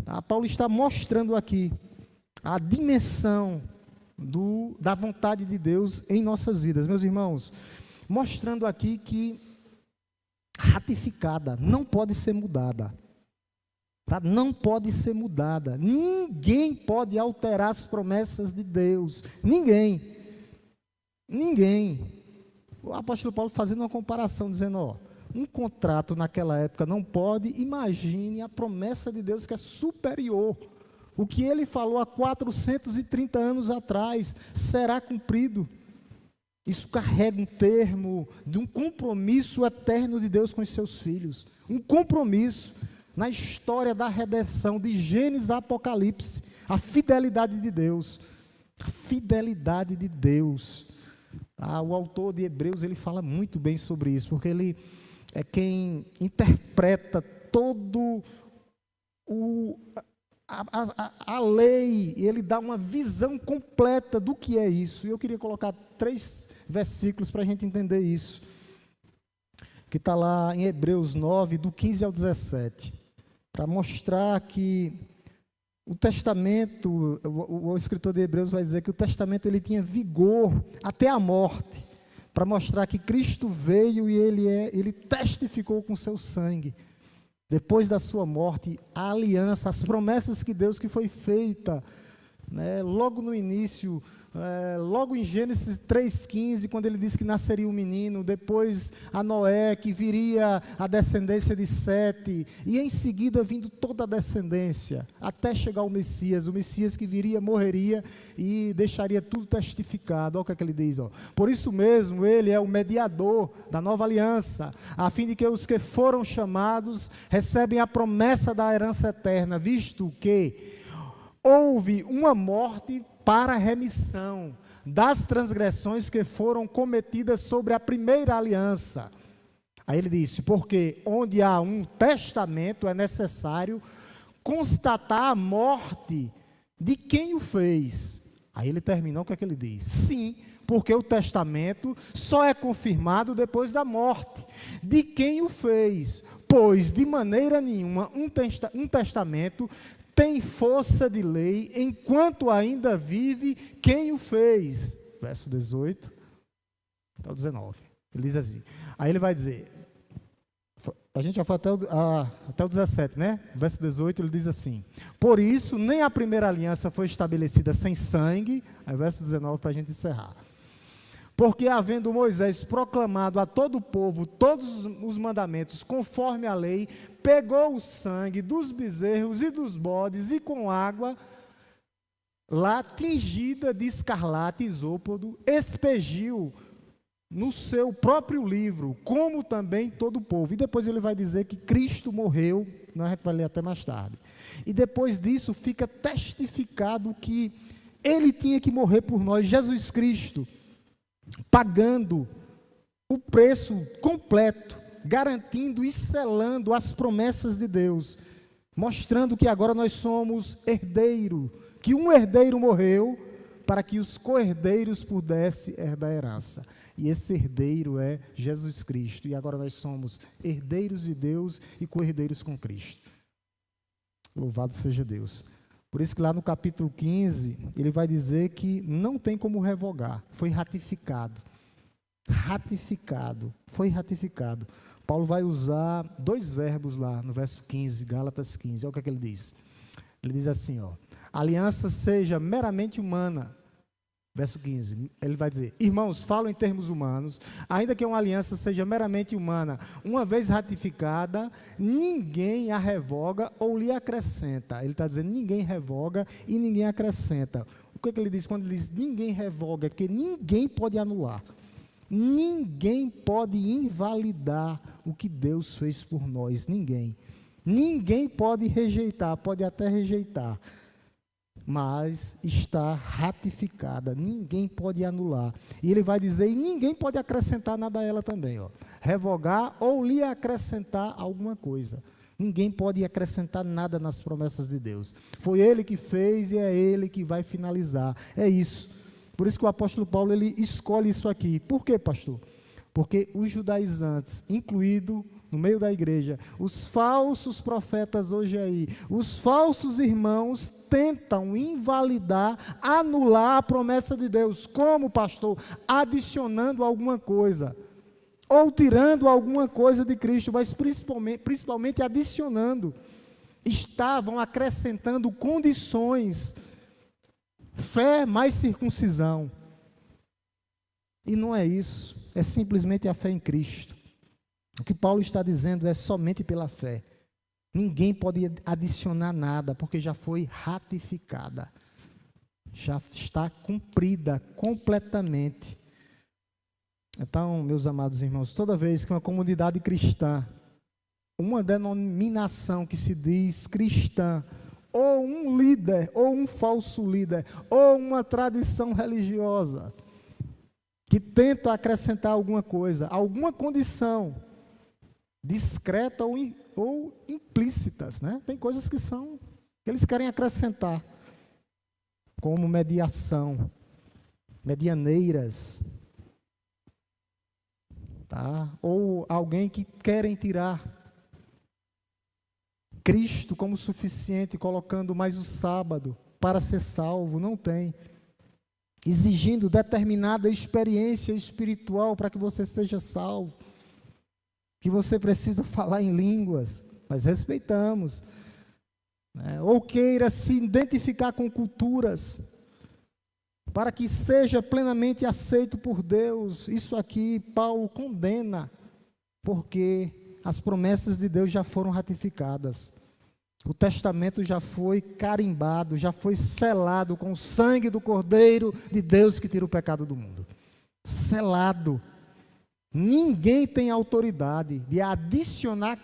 [SPEAKER 1] Tá? Paulo está mostrando aqui a dimensão da vontade de Deus em nossas vidas, meus irmãos, mostrando aqui que ratificada, não pode ser mudada, tá? Não pode ser mudada, ninguém pode alterar as promessas de Deus, ninguém, o apóstolo Paulo fazendo uma comparação, dizendo, ó, um contrato naquela época não pode, imagine a promessa de Deus que é superior. O que Ele falou há 430 anos atrás será cumprido. Isso carrega um termo de um compromisso eterno de Deus com os seus filhos. Um compromisso na história da redenção, de Gênesis a Apocalipse. A fidelidade de Deus. A fidelidade de Deus. O autor de Hebreus, ele fala muito bem sobre isso, porque ele é quem interpreta todo a lei, e ele dá uma visão completa do que é isso. E eu queria colocar 3 versículos para a gente entender isso, que está lá em Hebreus 9, do 15 ao 17, para mostrar que o testamento, o escritor de Hebreus vai dizer que o testamento ele tinha vigor até a morte, para mostrar que Cristo veio e ele testificou com seu sangue. Depois da sua morte, a aliança, as promessas que Deus que foi feita, né, logo no início, logo em Gênesis 3,15, quando ele disse que nasceria um menino, depois a Noé, que viria a descendência de Sete, e em seguida vindo toda a descendência, até chegar o Messias que viria, morreria e deixaria tudo testificado. Olha o que é que ele diz, ó. Por isso mesmo, ele é o mediador da nova aliança, a fim de que os que foram chamados recebem a promessa da herança eterna, visto que houve uma morte para a remissão das transgressões que foram cometidas sobre a primeira aliança. Aí ele disse, porque onde há um testamento é necessário constatar a morte de quem o fez. Aí ele terminou, o que é que ele diz? Sim, porque o testamento só é confirmado depois da morte de quem o fez, pois de maneira nenhuma um testamento tem força de lei, enquanto ainda vive quem o fez. Verso 18 até o 19. Ele diz assim, aí ele vai dizer, a gente já foi até o 17, né? Verso 18, ele diz assim, por isso, nem a primeira aliança foi estabelecida sem sangue, aí verso 19 para a gente encerrar. Porque havendo Moisés proclamado a todo o povo todos os mandamentos conforme a lei, pegou o sangue dos bezerros e dos bodes e com água lá tingida de escarlate e isópodo, expeliu no seu próprio livro, como também todo o povo. E depois ele vai dizer que Cristo morreu, a gente vai ler até mais tarde. E depois disso fica testificado que Ele tinha que morrer por nós, Jesus Cristo, pagando o preço completo, garantindo e selando as promessas de Deus, mostrando que agora nós somos herdeiros, que um herdeiro morreu para que os co-herdeiros pudessem herdar a herança. E esse herdeiro é Jesus Cristo, e agora nós somos herdeiros de Deus e co-herdeiros com Cristo. Louvado seja Deus. Por isso que lá no capítulo 15, ele vai dizer que não tem como revogar, foi ratificado. Ratificado, foi ratificado. Paulo vai usar 2 verbos lá no verso 15, Gálatas 15, olha o que é que ele diz. Ele diz assim, ó, a aliança seja meramente humana. Verso 15, ele vai dizer: irmãos, falo em termos humanos, ainda que uma aliança seja meramente humana, uma vez ratificada, ninguém a revoga ou lhe acrescenta. Ele está dizendo: ninguém revoga e ninguém acrescenta. O que ele diz quando ele diz ninguém revoga? É que ninguém pode anular, ninguém pode invalidar o que Deus fez por nós, ninguém. Ninguém pode rejeitar, pode até rejeitar, mas está ratificada, ninguém pode anular. E ele vai dizer, e ninguém pode acrescentar nada a ela também, ó. Revogar ou lhe acrescentar alguma coisa. Ninguém pode acrescentar nada nas promessas de Deus. Foi Ele que fez e é Ele que vai finalizar. É isso. Por isso que o apóstolo Paulo, ele escolhe isso aqui. Por quê, pastor? Porque os judaizantes, incluído no meio da igreja, os falsos profetas hoje aí, os falsos irmãos tentam invalidar, anular a promessa de Deus. Como, pastor? Adicionando alguma coisa, ou tirando alguma coisa de Cristo, mas principalmente adicionando. Estavam acrescentando condições, fé mais circuncisão. E não é isso, é simplesmente a fé em Cristo. O que Paulo está dizendo é somente pela fé. Ninguém pode adicionar nada, porque já foi ratificada. Já está cumprida completamente. Então, meus amados irmãos, toda vez que uma comunidade cristã, uma denominação que se diz cristã, ou um líder, ou um falso líder, ou uma tradição religiosa, que tenta acrescentar alguma coisa, alguma condição, discreta ou implícitas, né? Tem coisas que eles querem acrescentar, como mediação, medianeiras, tá? Ou alguém que querem tirar Cristo como suficiente, colocando mais o sábado para ser salvo. Não tem. Exigindo determinada experiência espiritual para que você seja salvo, que você precisa falar em línguas, mas respeitamos, né? Ou queira se identificar com culturas, para que seja plenamente aceito por Deus. Isso aqui Paulo condena, porque as promessas de Deus já foram ratificadas. O testamento já foi carimbado, já foi selado com o sangue do Cordeiro de Deus que tira o pecado do mundo. Selado. Ninguém tem autoridade de adicionar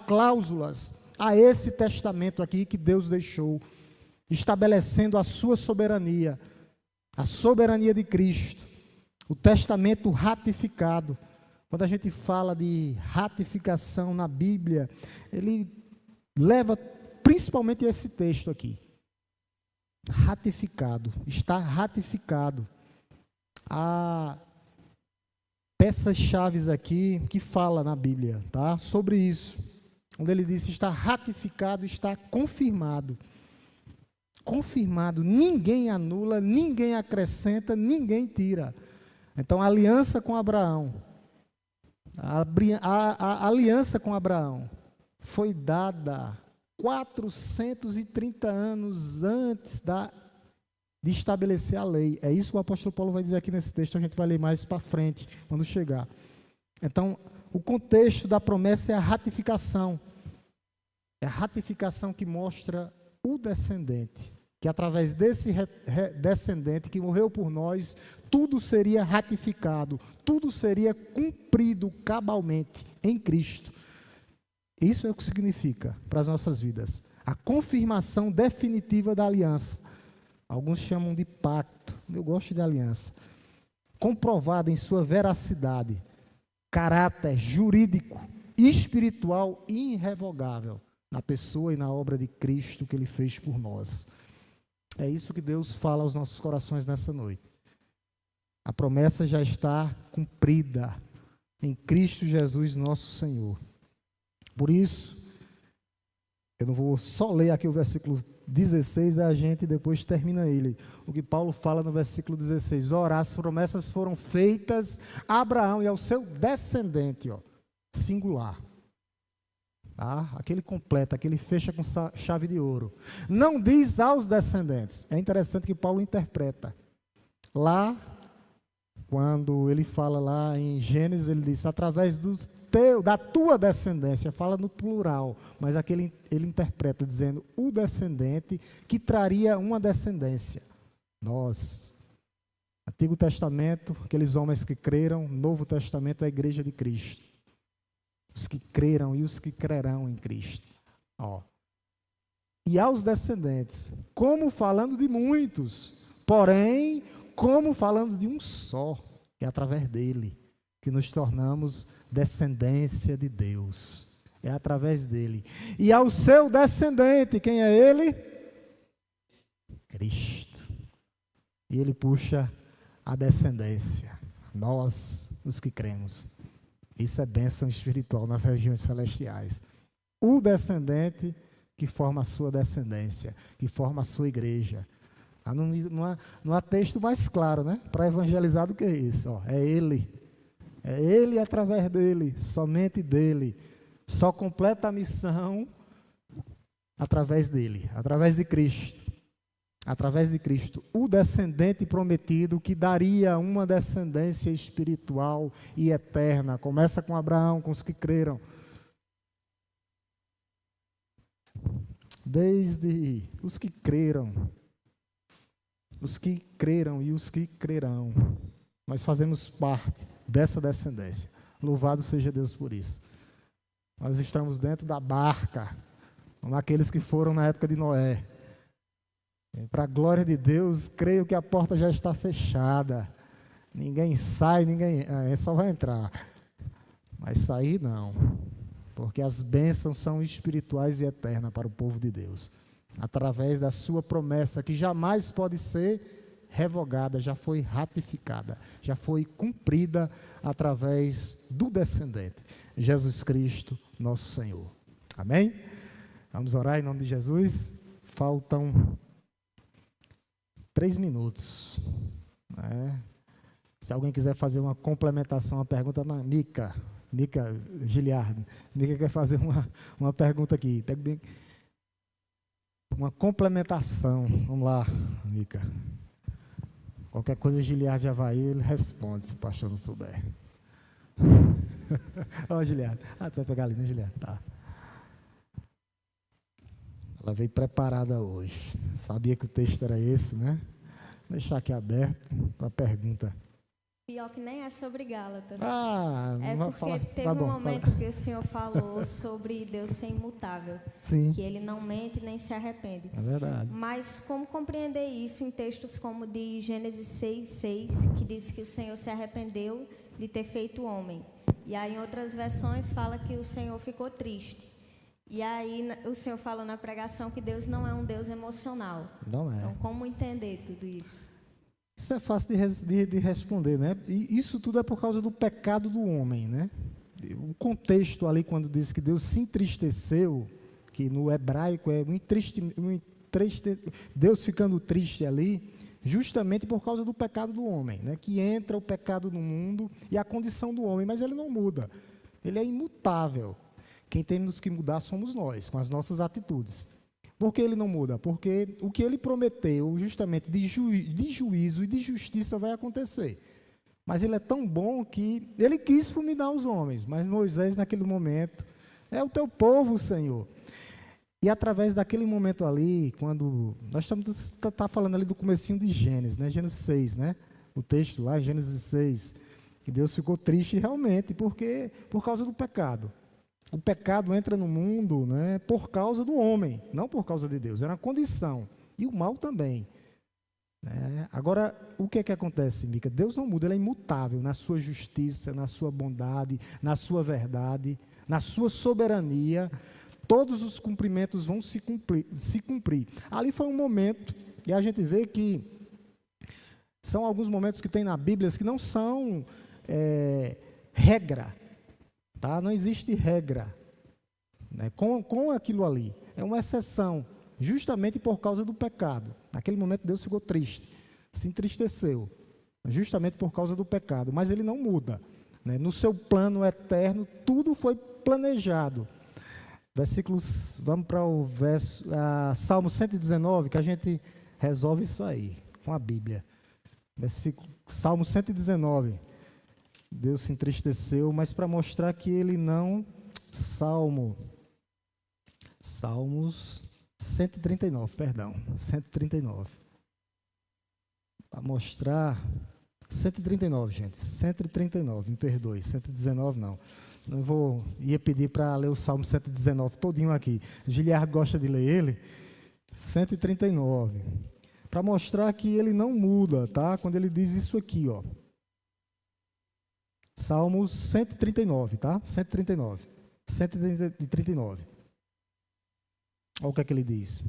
[SPEAKER 1] cláusulas a esse testamento aqui que Deus deixou, estabelecendo a sua soberania, a soberania de Cristo, o testamento ratificado. Quando a gente fala de ratificação na Bíblia, ele leva principalmente esse texto aqui. Ratificado, está ratificado. Há peças-chave aqui que fala na Bíblia, tá? Sobre isso. Onde ele diz, está ratificado, está confirmado. Confirmado, ninguém anula, ninguém acrescenta, ninguém tira. Então, a aliança com Abraão, a aliança com Abraão foi dada 430 anos antes de estabelecer a lei. É isso que o apóstolo Paulo vai dizer aqui nesse texto, a gente vai ler mais para frente, quando chegar. Então, o contexto da promessa é a ratificação. É a ratificação que mostra o descendente, que através desse descendente que morreu por nós, tudo seria ratificado, tudo seria cumprido cabalmente em Cristo. Isso é o que significa para as nossas vidas. A confirmação definitiva da aliança. Alguns chamam de pacto, eu gosto de aliança. Comprovada em sua veracidade, caráter jurídico, espiritual e irrevogável na pessoa e na obra de Cristo que Ele fez por nós. É isso que Deus fala aos nossos corações nessa noite. A promessa já está cumprida em Cristo Jesus, nosso Senhor. Por isso, eu não vou só ler aqui o versículo 16, a gente depois termina ele. O que Paulo fala no versículo 16. Ora, as promessas foram feitas a Abraão e ao seu descendente, singular. Tá? Aquele completa, aquele fecha com chave de ouro. Não diz aos descendentes. É interessante que Paulo interpreta. Lá, quando ele fala lá em Gênesis, ele diz, através da tua descendência, fala no plural, mas aqui ele interpreta dizendo, o descendente que traria uma descendência. Nós. Antigo Testamento, aqueles homens que creram, Novo Testamento, a igreja de Cristo. Os que creram e os que crerão em Cristo. Ó. E aos descendentes, como falando de muitos, porém, como falando de um só, que é através dele, que nos tornamos descendência de Deus. É através dele. E ao seu descendente, quem é ele? Cristo. E ele puxa a descendência. Nós, os que cremos. Isso é bênção espiritual nas regiões celestiais. O descendente que forma a sua descendência, que forma a sua igreja. Não há texto mais claro, né, para evangelizar do que isso. Ó, é Ele. É Ele através dele, somente dele. Só completa a missão através dele, através de Cristo. Através de Cristo, o descendente prometido que daria uma descendência espiritual e eterna. Começa com Abraão, com os que creram. Desde os que creram e os que crerão. Nós fazemos parte dessa descendência. Louvado seja Deus por isso. Nós estamos dentro da barca, como aqueles que foram na época de Noé. Para a glória de Deus, creio que a porta já está fechada. Ninguém sai, só vai entrar. Mas sair não, porque as bênçãos são espirituais e eternas para o povo de Deus. Através da sua promessa, que jamais pode ser revogada, já foi ratificada, já foi cumprida através do descendente, Jesus Cristo, nosso Senhor. Amém? Vamos orar em nome de Jesus. Faltam 3 minutos. Se alguém quiser fazer uma complementação, uma pergunta, Mica Giliardo. Mica quer fazer uma pergunta aqui. Uma complementação. Vamos lá, Mica. Qualquer coisa, Giliardo já vai, ele responde, se o pastor não souber. Ó, Giliardo. Tu vai pegar ali, né, Giliardo? Tá. Ela veio preparada hoje. Sabia que o texto era esse, né? Vou deixar aqui aberto para a pergunta.
[SPEAKER 2] Pior que nem é sobre Gálatas.
[SPEAKER 1] Não vai falar.
[SPEAKER 2] Teve um momento que o Senhor falou sobre Deus ser imutável.
[SPEAKER 1] Sim.
[SPEAKER 2] Que Ele não mente nem se arrepende.
[SPEAKER 1] É verdade.
[SPEAKER 2] Mas como compreender isso em textos como de Gênesis 6:6, que diz que o Senhor se arrependeu de ter feito o homem. E aí em outras versões fala que o Senhor ficou triste. E aí o Senhor falou na pregação que Deus não é um Deus emocional.
[SPEAKER 1] Não é.
[SPEAKER 2] Então como entender tudo isso?
[SPEAKER 1] Isso é fácil de responder, né? E isso tudo é por causa do pecado do homem, né? O contexto ali, quando diz que Deus se entristeceu, que no hebraico é Deus ficando triste ali, justamente por causa do pecado do homem, né? Que entra o pecado no mundo e a condição do homem, mas ele não muda. Ele é imutável. Quem temos que mudar somos nós, com as nossas atitudes. Por que ele não muda? Porque o que ele prometeu, justamente, de juízo e de justiça vai acontecer. Mas ele é tão bom que ele quis fulminar os homens. Mas Moisés, naquele momento, é o teu povo, Senhor. E através daquele momento ali, quando nós estamos falando ali do comecinho de Gênesis, né? Gênesis 6, né? O texto lá, Gênesis 6, que Deus ficou triste realmente, porque por causa do pecado. O pecado entra no mundo, né, por causa do homem, não por causa de Deus. Era uma condição. E o mal também. Agora, o que é que acontece, Mica? Deus não muda, ele é imutável na sua justiça, na sua bondade, na sua verdade, na sua soberania. Todos os cumprimentos vão se cumprir. Ali foi um momento, e a gente vê que são alguns momentos que tem na Bíblia que não são regra. Tá? Não existe regra, né, com aquilo ali. É uma exceção, justamente por causa do pecado. Naquele momento Deus ficou triste, se entristeceu, justamente por causa do pecado. Mas ele não muda. Né? No seu plano eterno, tudo foi planejado. Versículos, vamos para o verso, Salmo 119, que a gente resolve isso aí, com a Bíblia. Salmo 119. Deus se entristeceu, mas para mostrar que ele não... Salmos 139, perdão, 139. Para mostrar... 139, gente, 139, me perdoe, 119 não. Não ia pedir para ler o Salmo 119 todinho aqui. Giliard gosta de ler ele. 139. Para mostrar que ele não muda, tá? Quando ele diz isso aqui, ó. Salmos 139, tá? 139. 139. Olha o que é que ele diz.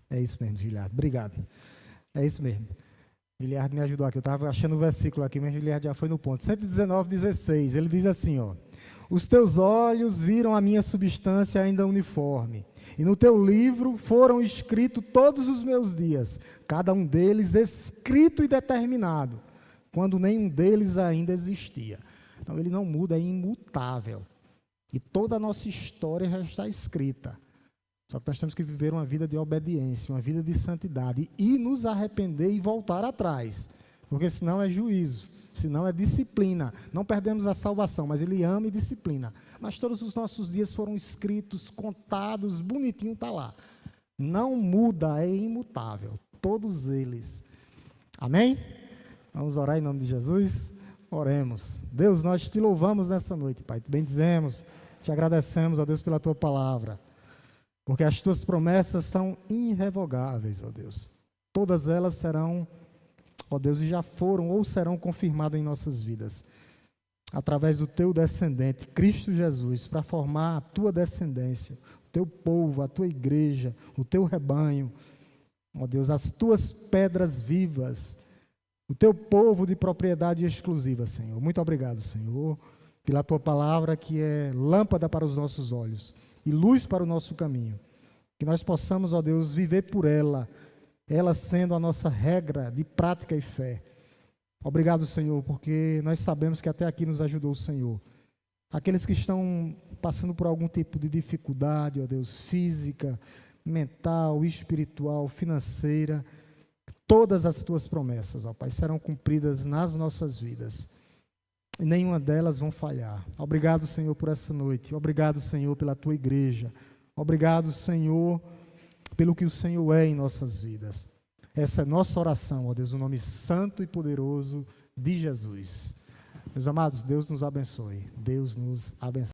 [SPEAKER 1] É isso mesmo, Giliard. Obrigado. É isso mesmo. Giliard me ajudou aqui. Eu estava achando o versículo aqui, mas Giliard já foi no ponto. 119, 16. Ele diz assim, ó. Os teus olhos viram a minha substância ainda uniforme, e no teu livro foram escritos todos os meus dias, cada um deles escrito e determinado, quando nenhum deles ainda existia. Então ele não muda, é imutável. E toda a nossa história já está escrita. Só que nós temos que viver uma vida de obediência, uma vida de santidade e nos arrepender e voltar atrás, porque senão é juízo, senão é disciplina. Não perdemos a salvação, mas Ele ama e disciplina. Mas todos os nossos dias foram escritos, contados, bonitinho está lá. Não muda, é imutável, todos eles. Amém? Vamos orar em nome de Jesus? Oremos. Deus, nós te louvamos nessa noite, Pai, te bendizemos, te agradecemos, ó Deus, pela tua palavra. Porque as tuas promessas são irrevogáveis, ó Deus. Todas elas serão, ó Deus, e já foram ou serão confirmadas em nossas vidas. Através do teu descendente, Cristo Jesus, para formar a tua descendência, o teu povo, a tua igreja, o teu rebanho. Ó Deus, as tuas pedras vivas, o teu povo de propriedade exclusiva, Senhor. Muito obrigado, Senhor, pela tua palavra que é lâmpada para os nossos olhos e luz para o nosso caminho. Que nós possamos, ó Deus, viver por ela, ela sendo a nossa regra de prática e fé. Obrigado, Senhor, porque nós sabemos que até aqui nos ajudou o Senhor. Aqueles que estão passando por algum tipo de dificuldade, ó Deus, física, mental, espiritual, financeira, todas as tuas promessas, ó Pai, serão cumpridas nas nossas vidas. E nenhuma delas vão falhar. Obrigado, Senhor, por essa noite. Obrigado, Senhor, pela tua igreja. Obrigado, Senhor, pelo que o Senhor é em nossas vidas. Essa é nossa oração, ó Deus, no nome santo e poderoso de Jesus. Meus amados, Deus nos abençoe. Deus nos abençoe.